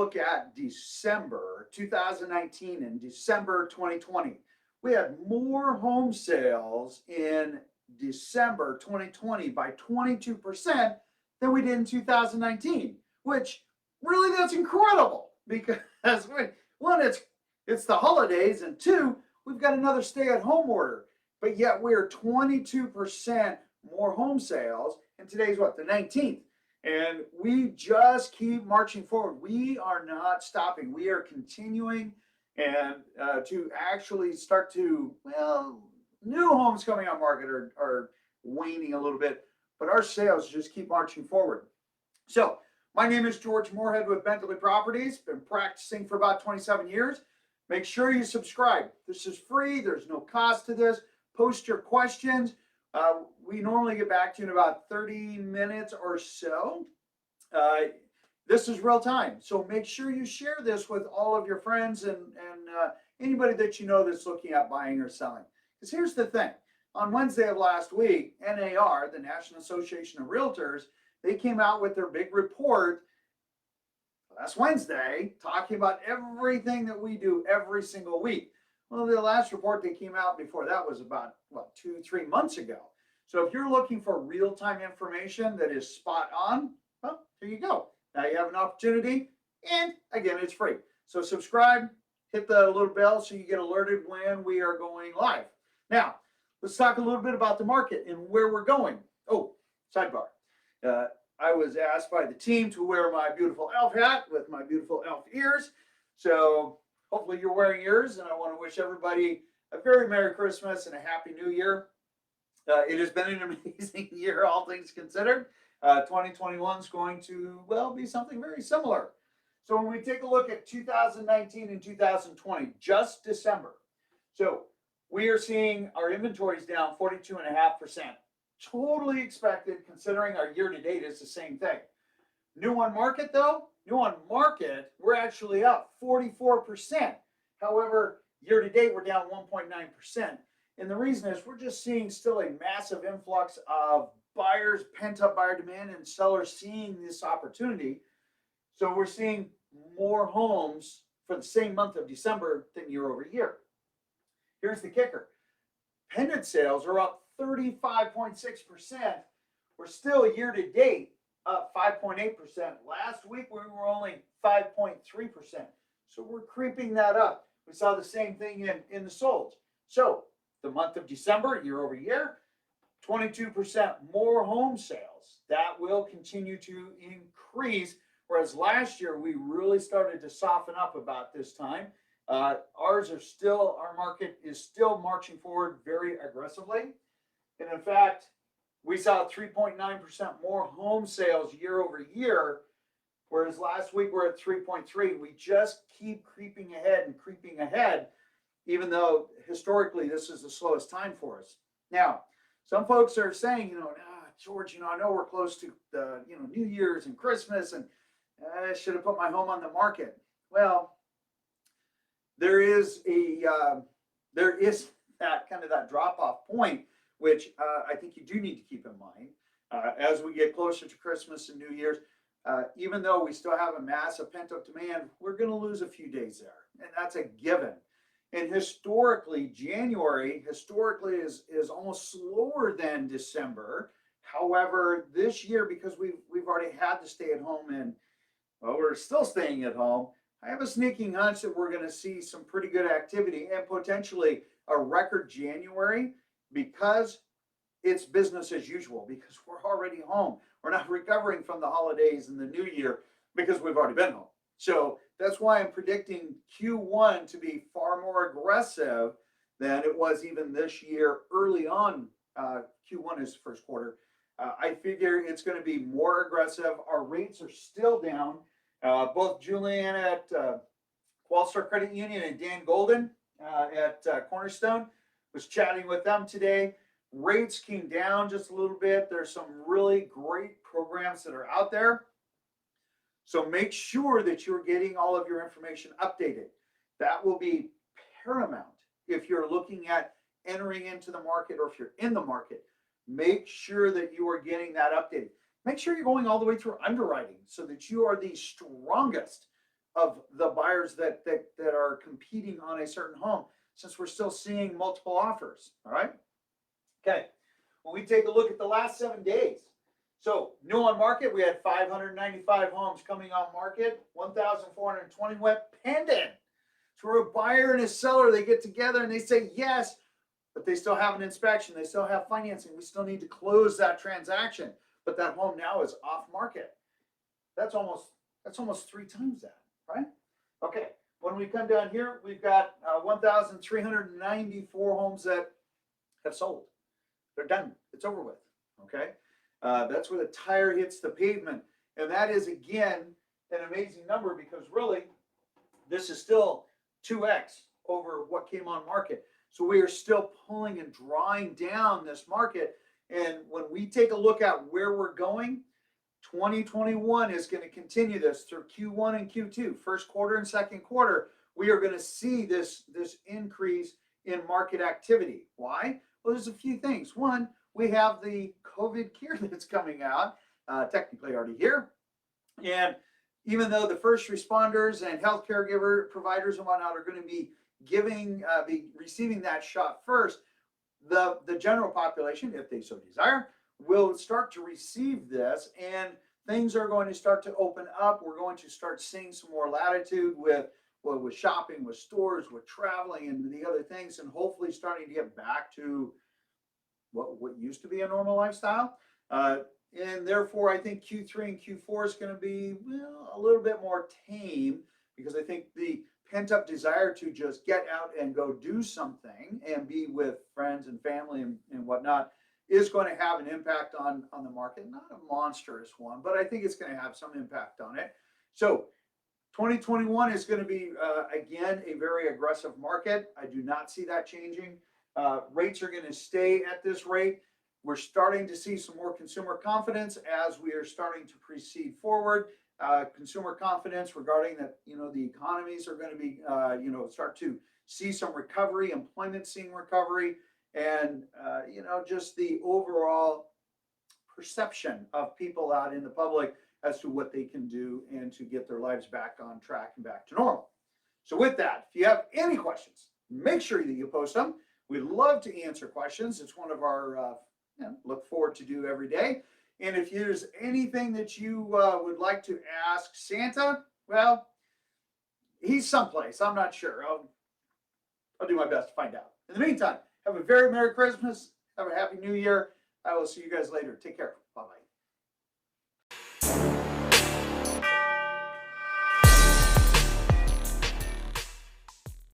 look at December 2019 and December 2020, we had more home sales in December 2020 by 22% than we did in 2019, which really that's incredible because one, it's the holidays, and two, we've got another stay-at-home order. But yet we're 22% more home sales, and today's what, the 19th. And we just keep marching forward. We are not stopping. We are continuing and to actually start to, well, new homes coming on market are waning a little bit, but our sales just keep marching forward. So my name is George Moorhead with Bentley Properties. Been practicing for about 27 years. Make sure you subscribe. This is free. There's no cost to this. Post your questions. We normally get back to you in about 30 minutes or so. This is real time, so make sure you share this with all of your friends and anybody that you know that's looking at buying or selling. Because here's the thing. On Wednesday of last week, NAR, the National Association of Realtors, they came out with their big report last Wednesday talking about everything that we do every single week. Well, the last report that came out before that was about, 2-3 months ago. So if you're looking for real-time information that is spot on, well, here you go. Now you have an opportunity, and again, it's free. So subscribe, hit the little bell so you get alerted when we are going live. Now, let's talk a little bit about the market and where we're going. Oh, sidebar. I was asked by the team to wear my beautiful elf hat with my beautiful elf ears. So hopefully you're wearing yours, and I want to wish everybody a very Merry Christmas and a Happy New Year. It has been an amazing year, all things considered. 2021 is going to, well, be something very similar. So when we take a look at 2019 and 2020, just December. So we are seeing our inventories down 42.5%. Totally expected considering our year-to-date is the same thing. New on market though, we're actually up 44%. However, year-to-date we're down 1.9%. And the reason is we're just seeing still a massive influx of buyers, pent-up buyer demand, and sellers seeing this opportunity. So we're seeing more homes for the same month of December than year over year. Here's the kicker. Pendant sales are up 35.6%. We're still year-to-date up 5.8%. Last week we were only 5.3%. So we're creeping that up. We saw the same thing in the solds. So the month of December, year over year, 22% more home sales. That will continue to increase, whereas last year we really started to soften up about this time. Our market is still marching forward very aggressively. And in fact, we saw 3.9% more home sales year over year, whereas last week we're at 3.3. We just keep creeping ahead, even though historically this is the slowest time for us. Now, some folks are saying, George, I know we're close to the, New Year's and Christmas, and I should have put my home on the market. Well, there is that drop-off point, which I think you do need to keep in mind as we get closer to Christmas and New Year's. Even though we still have a massive pent-up demand, we're going to lose a few days there, and that's a given. And historically, January is almost slower than December. However, this year, because we've already had to stay at home and, well, we're still staying at home, I have a sneaking hunch that we're going to see some pretty good activity and potentially a record January because it's business as usual, because we're already home. We're not recovering from the holidays and the New Year because we've already been home. So that's why I'm predicting Q1 to be far more aggressive than it was even this year early on. Q1 is the first quarter. I figure it's going to be more aggressive. Our rates are still down. Both Juliana at Qualstar Credit Union and Dan Golden at Cornerstone was chatting with them today. Rates came down just a little bit. There's some really great programs that are out there. So make sure that you're getting all of your information updated. That will be paramount if you're looking at entering into the market or if you're in the market. Make sure that you are getting that updated. Make sure you're going all the way through underwriting so that you are the strongest of the buyers that are competing on a certain home, since we're still seeing multiple offers. All right. Okay. When we take a look at the last 7 days, so new on market, we had 595 homes coming on market, 1,420 went pending. So we're a buyer and a seller, they get together and they say yes, but they still have an inspection, they still have financing, we still need to close that transaction, but that home now is off market. That's almost 3 times that, right? Okay, when we come down here, we've got 1,394 homes that have sold. They're done. It's over with. Okay, that's where the tire hits the pavement, and that is again an amazing number, because really this is still 2x over what came on market. So we are still pulling and drawing down this market. And when we take a look at where we're going, 2021 is going to continue this through Q1 and Q2, first quarter and second quarter. We are going to see this increase in market activity. Why? Well, there's a few things. One, we have the COVID cure that's coming out, technically already here. And even though the first responders and healthcare providers and whatnot are going to be receiving that shot first, the general population, if they so desire, will start to receive this, and things are going to start to open up. We're going to start seeing some more latitude with shopping, with stores, with traveling, and the other things, and hopefully starting to get back to what used to be a normal lifestyle. And therefore, I think Q3 and Q4 is going to be, well, a little bit more tame, because I think the pent-up desire to just get out and go do something and be with friends and family and whatnot is going to have an impact on the market. Not a monstrous one, but I think it's going to have some impact on it. So 2021 is going to be, again, a very aggressive market. I do not see that changing. Rates are going to stay at this rate. We're starting to see some more consumer confidence as we are starting to proceed forward. Consumer confidence regarding that, the economies are going to be, start to see some recovery, employment seeing recovery, and, just the overall perception of people out in the public as to what they can do and to get their lives back on track and back to normal. So with that, if you have any questions, make sure that you post them. We love to answer questions. It's one of our look forward to do every day. And if there's anything that you would like to ask Santa, well, he's someplace. I'm not sure. I'll do my best to find out. In the meantime, have a very Merry Christmas. Have a Happy New Year. I will see you guys later. Take care. Bye-bye.